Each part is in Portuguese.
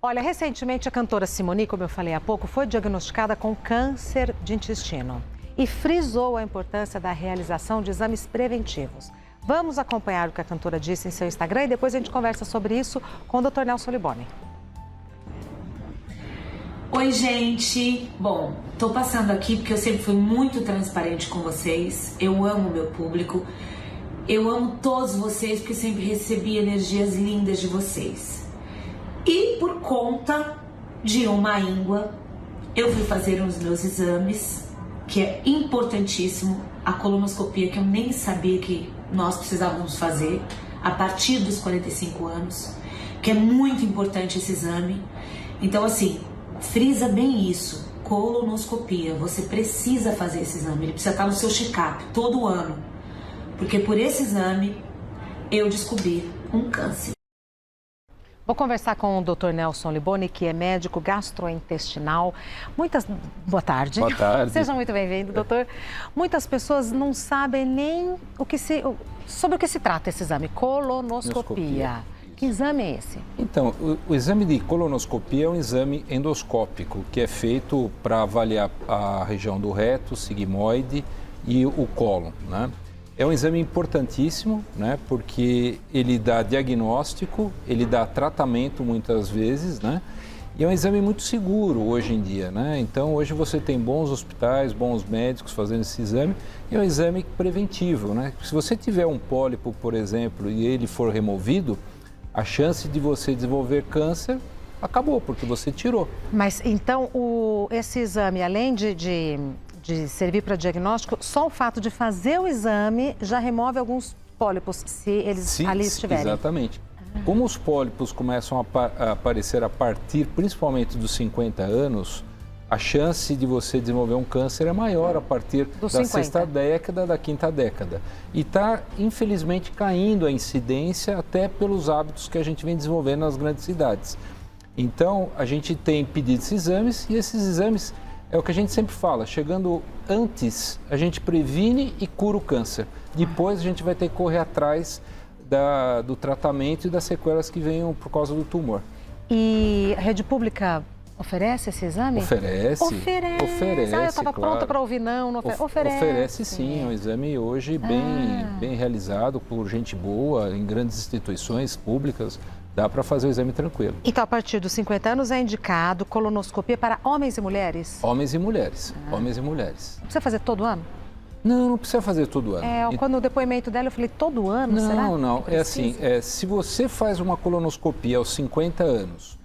Olha, recentemente a cantora Simone, como eu falei há pouco, foi diagnosticada com câncer de intestino e frisou a importância da realização de exames preventivos. Vamos acompanhar o que a cantora disse em seu Instagram e depois a gente conversa sobre isso com o Dr. Nelson Liboni. Oi, gente! Bom, tô passando aqui porque eu sempre fui muito transparente com vocês. Eu amo meu público. Eu amo todos vocês porque sempre recebi energias lindas de vocês. E por conta de uma íngua, eu fui fazer os meus exames, que é importantíssimo, a colonoscopia, que eu nem sabia que nós precisávamos fazer a partir dos 45 anos, que é muito importante esse exame. Então, assim, frisa bem isso, colonoscopia, você precisa fazer esse exame, ele precisa estar no seu check-up todo ano, porque por esse exame eu descobri um câncer. Vou conversar com o Dr. Nelson Liboni, que é médico gastrointestinal. Boa tarde. Boa tarde. Seja muito bem-vindo, doutor. Muitas pessoas não sabem nem sobre o que se trata esse exame, colonoscopia. Que exame é esse? Então, o exame de colonoscopia é um exame endoscópico, que é feito para avaliar a região do reto, sigmoide e o cólon, né? É um exame importantíssimo, né? Porque ele dá diagnóstico, ele dá tratamento muitas vezes, né? E é um exame muito seguro hoje em dia, né? Então, hoje você tem bons hospitais, bons médicos fazendo esse exame, e é um exame preventivo, né? Se você tiver um pólipo, por exemplo, e ele for removido, a chance de você desenvolver câncer acabou, porque você tirou. Mas então, esse exame, além de servir para diagnóstico, só o fato de fazer o exame já remove alguns pólipos, se eles ali estiverem. Exatamente. Como os pólipos começam a aparecer a partir, principalmente dos 50 anos, a chance de você desenvolver um câncer é maior a partir da sexta década, da quinta década. E está, infelizmente, caindo a incidência até pelos hábitos que a gente vem desenvolvendo nas grandes cidades. Então, a gente tem pedido esses exames e esses exames é o que a gente sempre fala, chegando antes, a gente previne e cura o câncer. Depois a gente vai ter que correr atrás do tratamento e das sequelas que venham por causa do tumor. E a rede pública oferece esse exame? Oferece. Oferece. Eu estava pronta para ouvir, não oferece. Oferece sim, é um exame hoje bem realizado por gente boa, em grandes instituições públicas. Dá para fazer o exame tranquilo. Então, a partir dos 50 anos é indicado colonoscopia para homens e mulheres? Homens e mulheres. Homens e mulheres. Precisa fazer todo ano? Não precisa fazer todo ano. Quando o depoimento dela, eu falei, todo ano, será? Não. É assim, se você faz uma colonoscopia aos 50 anos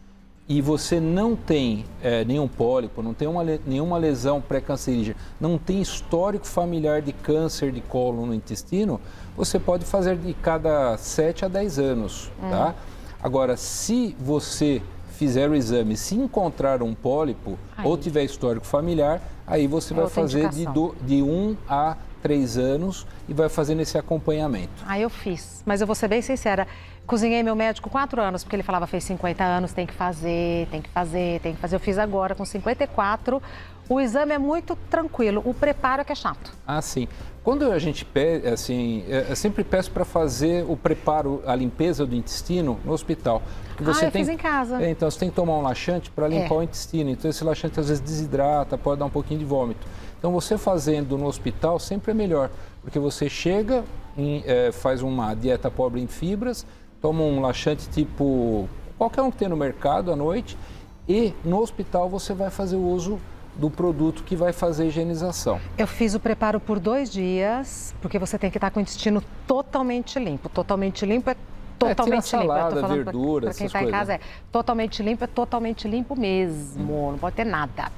e você não tem nenhum pólipo, não tem nenhuma lesão pré-cancerígena, não tem histórico familiar de câncer de cólon no intestino, você pode fazer de cada 7 a 10 anos, tá? Agora, se você fizer o exame, se encontrar um pólipo ou tiver histórico familiar, aí você vai fazer de 1 a 3 anos e vai fazendo esse acompanhamento. Eu fiz, mas eu vou ser bem sincera, cozinhei meu médico 4 anos, porque ele falava, fez 50 anos, tem que fazer. Eu fiz agora com 54, o exame é muito tranquilo, o preparo é que é chato. Sim. Quando a gente pede, assim, eu sempre peço para fazer o preparo, a limpeza do intestino no hospital. Eu fiz em casa. Então, você tem que tomar um laxante para limpar o intestino. Então, esse laxante às vezes desidrata, pode dar um pouquinho de vômito. Então, você fazendo no hospital sempre é melhor, porque você chega, faz uma dieta pobre em fibras, toma um laxante tipo qualquer um que tem no mercado à noite e no hospital você vai fazer o uso do produto que vai fazer a higienização. Eu fiz o preparo por 2 dias, porque você tem que estar com o intestino totalmente limpo. Totalmente limpo é totalmente limpo. Salada, verdura, para quem está em casa totalmente limpo mesmo, não pode ter nada.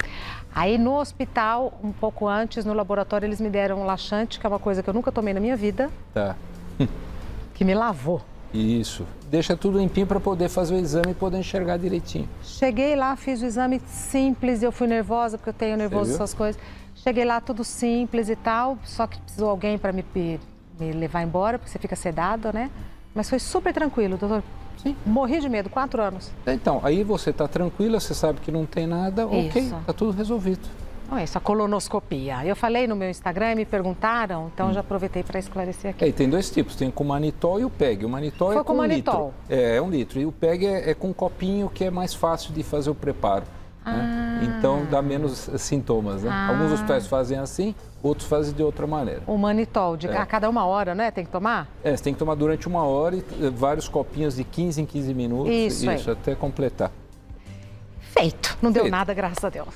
Aí no hospital, um pouco antes, no laboratório, eles me deram um laxante, que é uma coisa que eu nunca tomei na minha vida, que me lavou. Isso. Deixa tudo limpinho para poder fazer o exame e poder enxergar direitinho. Cheguei lá, fiz o exame simples, eu fui nervosa, porque eu tenho nervoso essas coisas. Cheguei lá, tudo simples e tal, só que precisou alguém para me levar embora, porque você fica sedado, né? Mas foi super tranquilo, doutor. Sim. Morri de medo, 4 anos. Então, aí você está tranquila, você sabe que não tem nada, ok, está tudo resolvido. Não é isso, a colonoscopia. Eu falei no meu Instagram e me perguntaram, então já aproveitei para esclarecer aqui. E tem dois tipos, tem com o manitol e o PEG. O manitol Foi é com com 1 manitol. litro. É 1 litro. E o PEG é com um copinho que é mais fácil de fazer o preparo. Né? Então dá menos sintomas. Né? Alguns hospitais fazem assim, outros fazem de outra maneira. O manitol, a cada 1 hora, né? Tem que tomar? Você tem que tomar durante 1 hora e vários copinhos de 15 em 15 minutos. Isso até completar. Feito. Não deu nada, graças a Deus.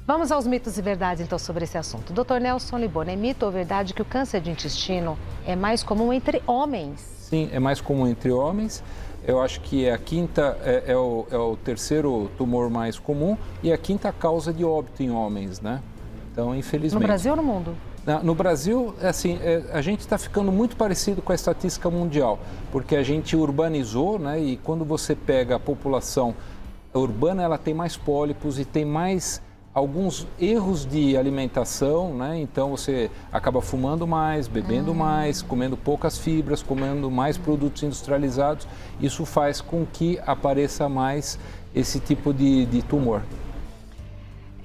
Vamos aos mitos e verdades, então, sobre esse assunto. Dr. Nelson Liboni, é mito ou verdade que o câncer de intestino é mais comum entre homens? Sim, é mais comum entre homens. Eu acho que a quinta é o terceiro tumor mais comum e a quinta causa de óbito em homens, né? Então, infelizmente. No Brasil ou no mundo? No Brasil, assim, a gente está ficando muito parecido com a estatística mundial, porque a gente urbanizou, né? E quando você pega a população urbana, ela tem mais pólipos e tem mais alguns erros de alimentação, né? Então você acaba fumando mais, bebendo mais, comendo poucas fibras, comendo mais produtos industrializados. Isso faz com que apareça mais esse tipo de tumor.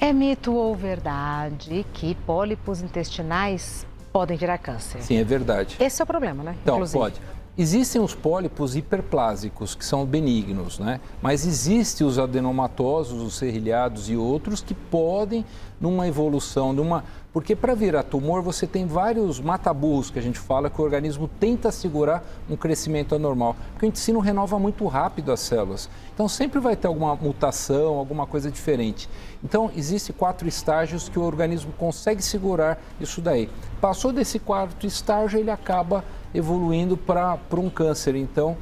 É mito ou verdade que pólipos intestinais podem virar câncer? Sim, é verdade. Esse é o problema, né? Então, inclusive. pode. Existem os pólipos hiperplásicos, que são benignos, né? Mas existem os adenomatosos, os serrilhados e outros que podem, numa evolução, porque para virar tumor você tem vários mataburros que a gente fala que o organismo tenta segurar um crescimento anormal, porque o intestino renova muito rápido as células. Então sempre vai ter alguma mutação, alguma coisa diferente. Então existem 4 estágios que o organismo consegue segurar isso daí. Passou desse 4º estágio, ele acaba evoluindo para um câncer. Então,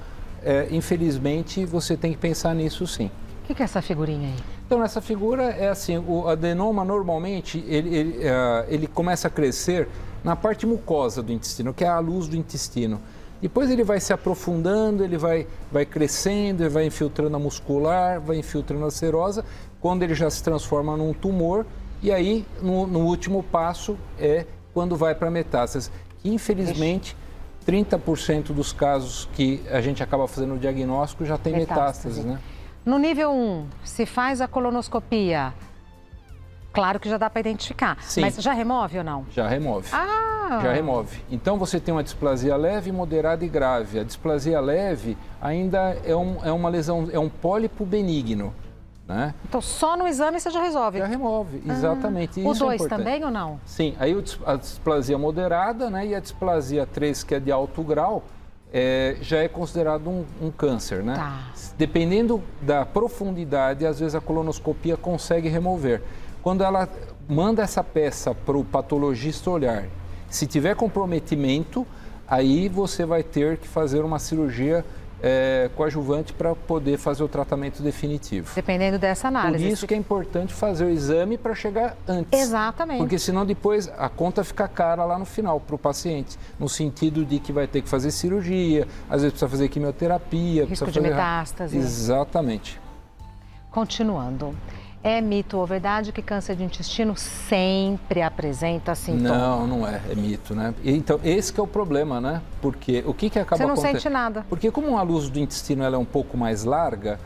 infelizmente, você tem que pensar nisso sim. O que é essa figurinha aí? Então, essa figura é assim, o adenoma normalmente, ele começa a crescer na parte mucosa do intestino, que é a luz do intestino. Depois ele vai se aprofundando, ele vai crescendo, ele vai infiltrando a muscular, vai infiltrando a serosa, quando ele já se transforma num tumor, e aí, no último passo, é quando vai para metástase. Infelizmente, 30% dos casos que a gente acaba fazendo o diagnóstico já tem metástase, né? No nível 1, se faz a colonoscopia, claro que já dá para identificar. Sim. Mas já remove ou não? Já remove. Ah! Já remove. Então você tem uma displasia leve, moderada e grave. A displasia leve ainda é uma lesão, é um pólipo benigno, né? Então só no exame você já resolve? Já remove, exatamente. O Isso 2 é também ou não? Sim, aí a displasia moderada, né, e a displasia 3, que é de alto grau, já é considerado um câncer, né? Tá. Dependendo da profundidade, às vezes a colonoscopia consegue remover. Quando ela manda essa peça para o patologista olhar, se tiver comprometimento, aí você vai ter que fazer uma cirurgia coadjuvante para poder fazer o tratamento definitivo. Dependendo dessa análise. Por isso que é importante fazer o exame para chegar antes. Exatamente. Porque senão depois a conta fica cara lá no final para o paciente, no sentido de que vai ter que fazer cirurgia, às vezes precisa fazer quimioterapia. Risco de fazer... metástase. Exatamente. Continuando. É mito ou verdade que câncer de intestino sempre apresenta sintomas? Não, não é. É mito, né? Então, esse que é o problema, né? Porque o que acaba acontecendo? Você não acontecendo? sente nada. Porque como a luz do intestino ela é um pouco mais larga,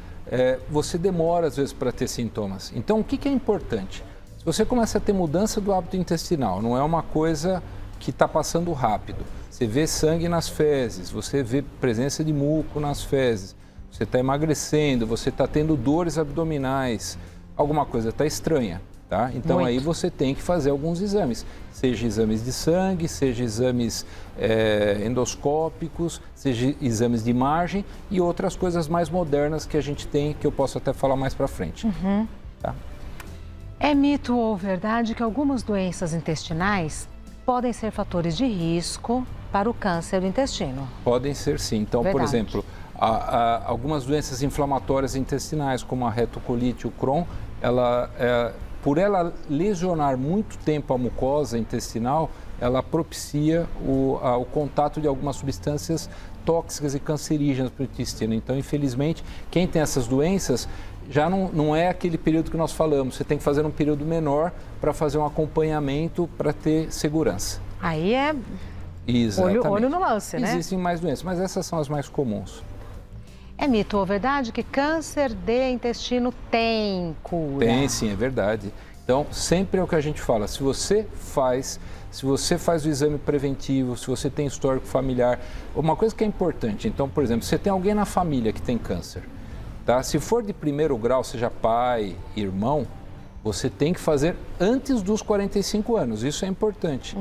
você demora às vezes para ter sintomas. Então, o que é importante? Se você começa a ter mudança do hábito intestinal, não é uma coisa que está passando rápido. Você vê sangue nas fezes, você vê presença de muco nas fezes, você está emagrecendo, você está tendo dores abdominais, alguma coisa está estranha, tá? Então aí você tem que fazer alguns exames, seja exames de sangue, seja exames endoscópicos, seja exames de imagem e outras coisas mais modernas que a gente tem, que eu posso até falar mais para frente. Tá? É mito ou verdade que algumas doenças intestinais podem ser fatores de risco para o câncer do intestino? Podem ser sim. Então, Verdade. por exemplo, algumas doenças inflamatórias intestinais, como a retocolite e o Crohn, por ela lesionar muito tempo a mucosa intestinal, ela propicia o contato de algumas substâncias tóxicas e cancerígenas para o intestino. Então, infelizmente, quem tem essas doenças já não é aquele período que nós falamos. Você tem que fazer um período menor para fazer um acompanhamento para ter segurança. Aí é olho no lance, né? Existem mais doenças, mas essas são as mais comuns. É mito ou verdade que câncer de intestino tem cura? Tem, sim, é verdade. Então, sempre é o que a gente fala, se você faz o exame preventivo, se você tem histórico familiar, uma coisa que é importante, então, por exemplo, você tem alguém na família que tem câncer, tá? Se for de primeiro grau, seja pai, irmão, você tem que fazer antes dos 45 anos, isso é importante,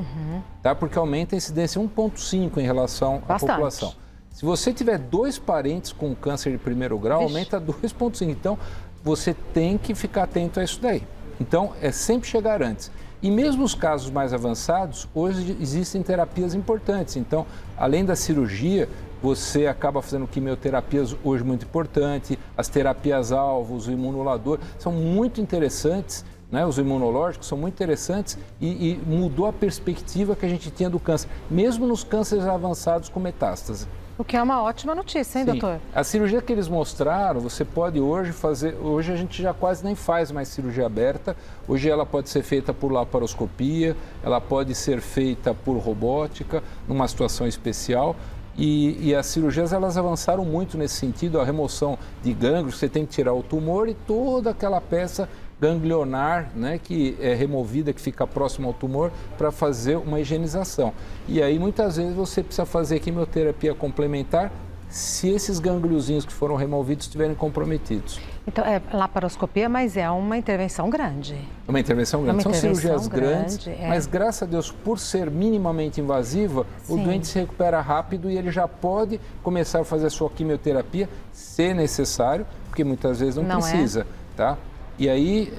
tá? Porque aumenta a incidência 1,5 em relação à população. Se você tiver 2 parentes com câncer de primeiro grau, aumenta 2,5, então você tem que ficar atento a isso daí. Então, é sempre chegar antes. E mesmo os casos mais avançados, hoje existem terapias importantes. Então, além da cirurgia, você acaba fazendo quimioterapias hoje muito importantes, as terapias-alvos, o imunolador, são muito interessantes, né? Os imunológicos são muito interessantes e mudou a perspectiva que a gente tinha do câncer, mesmo nos cânceres avançados com metástase. O que é uma ótima notícia, hein, doutor? A cirurgia que eles mostraram, você pode hoje fazer... Hoje a gente já quase nem faz mais cirurgia aberta. Hoje ela pode ser feita por laparoscopia, ela pode ser feita por robótica, numa situação especial. E as cirurgias, elas avançaram muito nesse sentido. A remoção de gânglios, você tem que tirar o tumor e toda aquela peça ganglionar, né, que é removida, que fica próximo ao tumor, para fazer uma higienização. E aí, muitas vezes, você precisa fazer quimioterapia complementar se esses gangliozinhos que foram removidos estiverem comprometidos. Então, é laparoscopia, mas é uma intervenção grande. Uma intervenção grande. São cirurgias grandes, mas graças a Deus, por ser minimamente invasiva, o doente se recupera rápido e ele já pode começar a fazer a sua quimioterapia, se necessário, porque muitas vezes não precisa, tá? E aí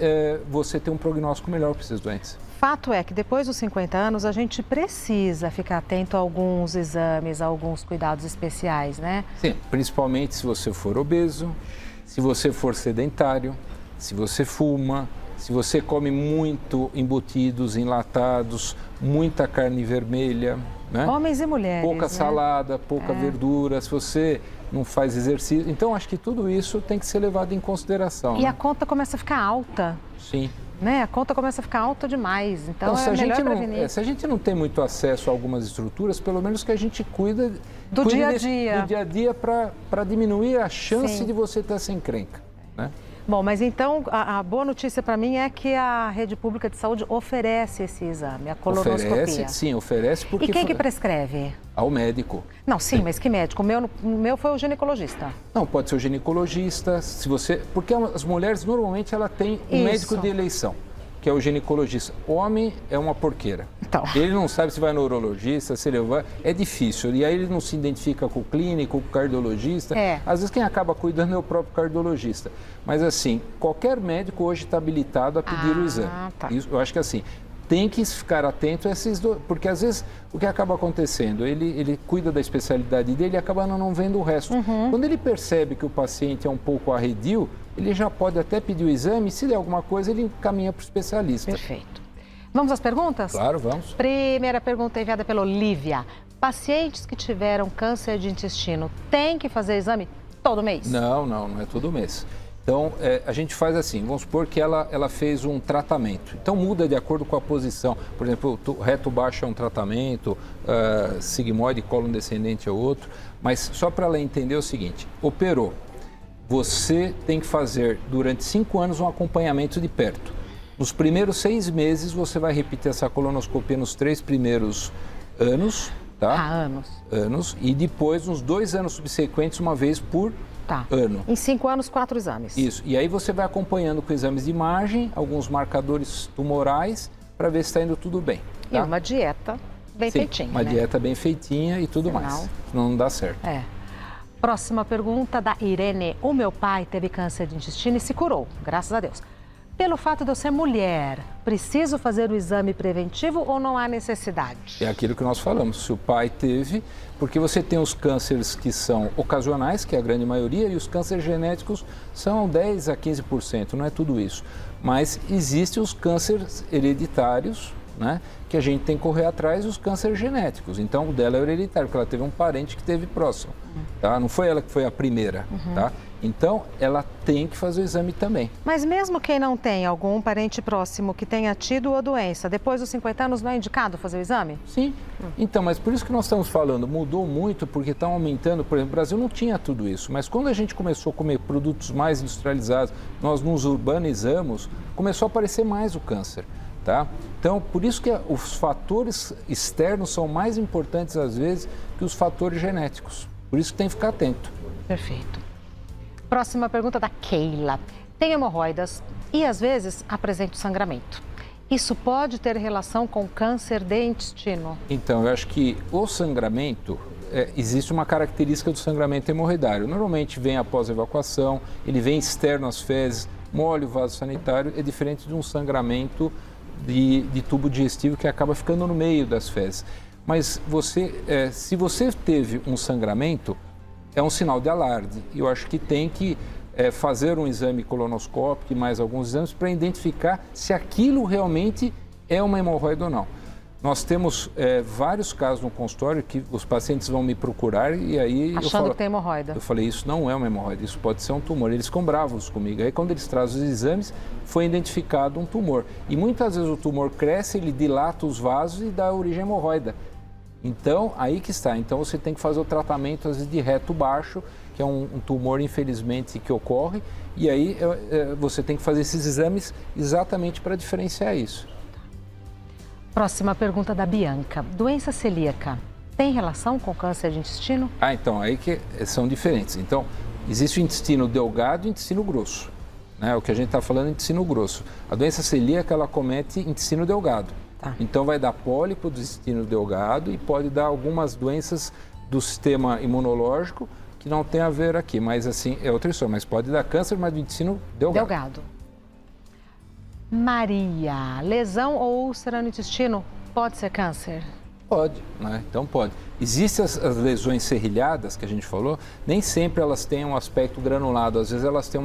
você tem um prognóstico melhor para esses doentes. Fato é que depois dos 50 anos a gente precisa ficar atento a alguns exames, a alguns cuidados especiais, né? Sim, principalmente se você for obeso, se você for sedentário, se você fuma, se você come muito embutidos, enlatados, muita carne vermelha, né? Homens e mulheres, pouca salada, pouca verdura, se você não faz exercício. Então, acho que tudo isso tem que ser levado em consideração. E a conta começa a ficar alta. Sim. Né? A conta começa a ficar alta demais, então se é melhor prevenir. Se a gente não tem muito acesso a algumas estruturas, pelo menos que a gente cuida do dia a dia para diminuir a chance de você estar sem encrenca, né? Bom, mas então a boa notícia para mim é que a rede pública de saúde oferece esse exame, a colonoscopia. Oferece porque... E quem que prescreve? Ao médico. Não, sim, mas que médico? O meu foi o ginecologista. Não, pode ser o ginecologista, porque as mulheres normalmente ela tem um médico de eleição, que é o ginecologista. O homem é uma porqueira. Então. Ele não sabe se vai no urologista, se ele vai... É difícil. E aí ele não se identifica com o clínico, com o cardiologista. Às vezes quem acaba cuidando é o próprio cardiologista. Mas assim, qualquer médico hoje está habilitado a pedir o exame. Tá. Isso, eu acho que assim, tem que ficar atento a esses dois, porque às vezes o que acaba acontecendo, ele cuida da especialidade dele e acaba não vendo o resto. Quando ele percebe que o paciente é um pouco arredio, ele já pode até pedir o exame, se der alguma coisa, ele encaminha para o especialista. Perfeito. Vamos às perguntas? Claro, vamos. Primeira pergunta enviada pela Olívia. Pacientes que tiveram câncer de intestino têm que fazer exame todo mês? Não é todo mês. Então, a gente faz assim, vamos supor que ela fez um tratamento. Então, muda de acordo com a posição. Por exemplo, o reto baixo é um tratamento, sigmoide, cólon descendente é outro. Mas só para ela entender o seguinte, operou. Você tem que fazer durante 5 anos um acompanhamento de perto. Nos primeiros 6 meses, você vai repetir essa colonoscopia nos 3 primeiros anos, tá? Anos. E depois, nos 2 anos subsequentes, uma vez por ano. Em 5 anos, 4 exames. Isso. E aí você vai acompanhando com exames de imagem, alguns marcadores tumorais, para ver se está indo tudo bem. Tá? E uma dieta bem feitinha, uma dieta bem feitinha e tudo mais. Senão não dá certo. Próxima pergunta da Irene. O meu pai teve câncer de intestino e se curou, graças a Deus. Pelo fato de eu ser mulher, preciso fazer o exame preventivo ou não há necessidade? É aquilo que nós falamos, se o pai teve, porque você tem os cânceres que são ocasionais, que é a grande maioria, e os cânceres genéticos são 10 a 15%, não é tudo isso. Mas existem os cânceres hereditários, né, que a gente tem que correr atrás dos cânceres genéticos. Então, o dela é hereditário, porque ela teve um parente que teve próximo, tá? Não foi ela que foi a primeira, tá? Então, ela tem que fazer o exame também. Mas mesmo quem não tem algum parente próximo que tenha tido a doença, depois dos 50 anos não é indicado fazer o exame? Sim. Então, mas por isso que nós estamos falando, mudou muito porque está aumentando. Por exemplo, o Brasil não tinha tudo isso, mas quando a gente começou a comer produtos mais industrializados, nós nos urbanizamos, começou a aparecer mais o câncer. Tá? Então, por isso que os fatores externos são mais importantes, às vezes, que os fatores genéticos. Por isso que tem que ficar atento. Perfeito. Próxima pergunta da Keila. Tem hemorroidas e, às vezes, apresenta sangramento. Isso pode ter relação com câncer de intestino? Então, eu acho que o sangramento, existe uma característica do sangramento hemorroidário. Normalmente vem após a evacuação, ele vem externo às fezes, molha o vaso sanitário, é diferente de um sangramento de tubo digestivo que acaba ficando no meio das fezes. Mas se você teve um sangramento, é um sinal de alarde. Eu acho que tem que fazer um exame colonoscópico e mais alguns exames para identificar se aquilo realmente é uma hemorroida ou não. Nós temos vários casos no consultório que os pacientes vão me procurar e aí achando que tem hemorroida. Eu falei, isso não é uma hemorroida, isso pode ser um tumor. Eles ficam bravos comigo. Aí quando eles trazem os exames, foi identificado um tumor. E muitas vezes o tumor cresce, ele dilata os vasos e dá origem à hemorroida. Então, aí que está. Então, você tem que fazer o tratamento, às vezes, de reto baixo, que é um tumor, infelizmente, que ocorre. E aí, você tem que fazer esses exames exatamente para diferenciar isso. Próxima pergunta da Bianca. Doença celíaca tem relação com câncer de intestino? Então, aí que são diferentes. Então, existe o intestino delgado e o intestino grosso. Né? O que a gente está falando é intestino grosso. A doença celíaca, ela comete intestino delgado. Tá. Então, vai dar pólipo do intestino delgado e pode dar algumas doenças do sistema imunológico que não tem a ver aqui, mas assim, é outra história. Mas pode dar câncer, mas do intestino delgado. Maria, lesão ou úlcera no intestino pode ser câncer? Pode, né? Então pode. Existem as lesões serrilhadas que a gente falou, nem sempre elas têm um aspecto granulado, às vezes elas têm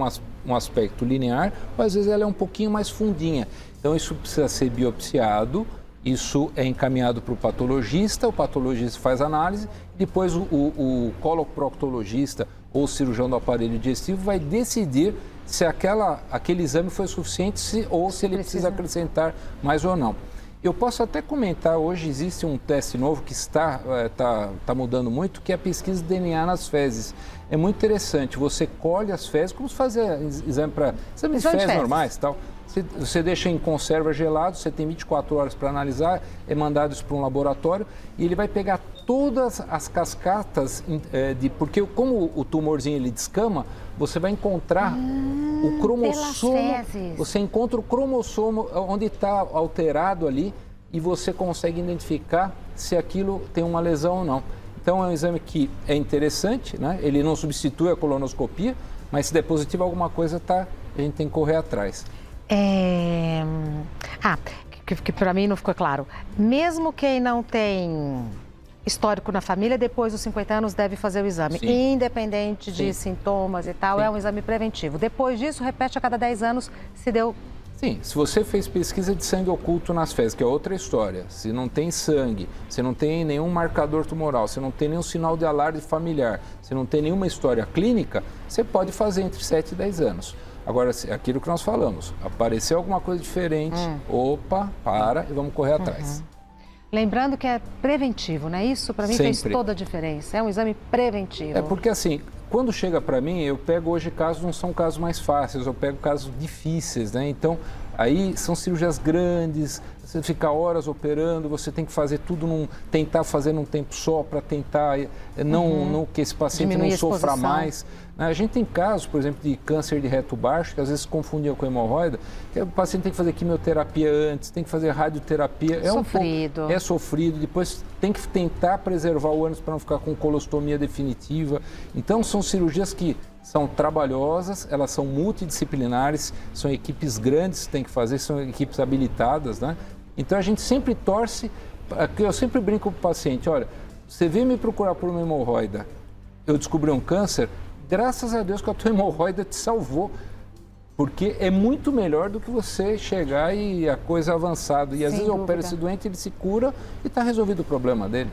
um aspecto linear, ou às vezes ela é um pouquinho mais fundinha. Então isso precisa ser biopsiado, isso é encaminhado para o patologista faz análise, depois o coloproctologista ou o cirurgião do aparelho digestivo vai decidir se aquele exame foi suficiente ou se ele precisa acrescentar mais ou não. Eu posso até comentar, hoje existe um teste novo que está mudando muito, que é a pesquisa de DNA nas fezes. É muito interessante, você colhe as fezes, como se fazia exames de fezes normais e tal. Você deixa em conserva gelado, você tem 24 horas para analisar, é mandado isso para um laboratório e ele vai pegar todas as cascatas, porque como o tumorzinho ele descama, você vai encontrar o cromossomo, você encontra o cromossomo onde está alterado ali e você consegue identificar se aquilo tem uma lesão ou não. Então é um exame que é interessante, né? Ele não substitui a colonoscopia, mas se der positivo alguma coisa, a gente tem que correr atrás. Que para mim não ficou claro. Mesmo quem não tem histórico na família, depois dos 50 anos deve fazer o exame, independente de sintomas e tal, é um exame preventivo. Depois disso, repete a cada 10 anos se deu... Sim, se você fez pesquisa de sangue oculto nas fezes, que é outra história, se não tem sangue, se não tem nenhum marcador tumoral, se não tem nenhum sinal de alarde familiar, se não tem nenhuma história clínica, você pode fazer entre 7 e 10 anos. Agora, aquilo que nós falamos, apareceu alguma coisa diferente, para e vamos correr atrás. Lembrando que é preventivo, não é isso? Para mim fez toda a diferença, é um exame preventivo. É porque assim, quando chega para mim, eu pego hoje casos, não são casos mais fáceis, eu pego casos difíceis, né? Então, aí são cirurgias grandes, você fica horas operando, você tem que fazer tudo, tentar fazer num tempo só para tentar não que esse paciente diminuir não sofra mais. A gente tem casos, por exemplo, de câncer de reto baixo, que às vezes se confundia com hemorroida, que o paciente tem que fazer quimioterapia antes, tem que fazer radioterapia. É sofrido, depois tem que tentar preservar o ânus para não ficar com colostomia definitiva. Então, são cirurgias que são trabalhosas, elas são multidisciplinares, são equipes grandes que tem que fazer, são equipes habilitadas, né? Então, a gente sempre torce, eu sempre brinco com o paciente, olha, você veio me procurar por uma hemorroida, eu descobri um câncer, graças a Deus que a tua hemorroida te salvou, porque é muito melhor do que você chegar e a coisa avançada. E às vezes eu opero esse doente, ele se cura e está resolvido o problema dele.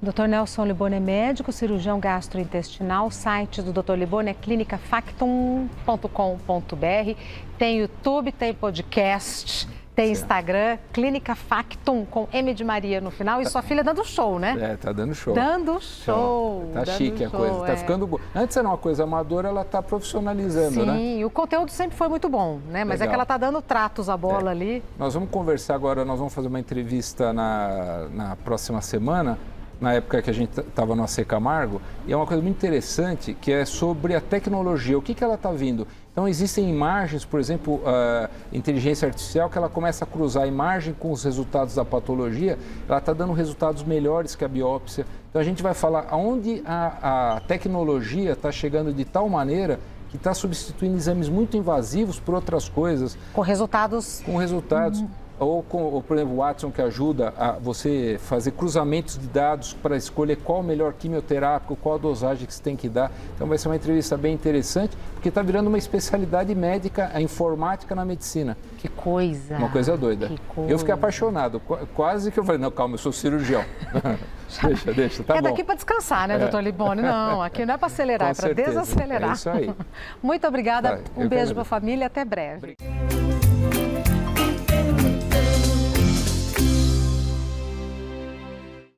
Dr. Nelson Liboni é médico, cirurgião gastrointestinal. O site do Dr. Liboni é clinicafactum.com.br. Tem YouTube, tem podcast, tem Instagram, Clínica Factum, com M de Maria no final. E sua filha dando show, né? Tá dando show. Dando show. Tá chique a coisa, tá ficando boa. Antes era uma coisa amadora, ela tá profissionalizando, né? Sim, o conteúdo sempre foi muito bom, né? Mas Legal. é que ela tá dando tratos à bola ali. Nós vamos conversar agora, nós vamos fazer uma entrevista na próxima semana, na época que a gente estava no AC Camargo, e é uma coisa muito interessante, que é sobre a tecnologia, o que ela está vindo. Então, existem imagens, por exemplo, inteligência artificial, que ela começa a cruzar a imagem com os resultados da patologia, ela está dando resultados melhores que a biópsia. Então, a gente vai falar aonde a tecnologia está chegando de tal maneira que está substituindo exames muito invasivos por outras coisas. Com resultados. Com resultados. Ou, por exemplo, o Watson, que ajuda a você fazer cruzamentos de dados para escolher qual o melhor quimioterápico, qual a dosagem que você tem que dar. Então vai ser uma entrevista bem interessante, porque está virando uma especialidade médica, a informática na medicina. Que coisa! Uma coisa doida. Que coisa. Eu fiquei apaixonado, quase que eu falei, não, calma, eu sou cirurgião. deixa, tá bom. É daqui para descansar, né, doutor Liboni? Não, aqui não é para acelerar, é para desacelerar. É isso aí. Muito obrigada, Eu um beijo que para a família, até breve.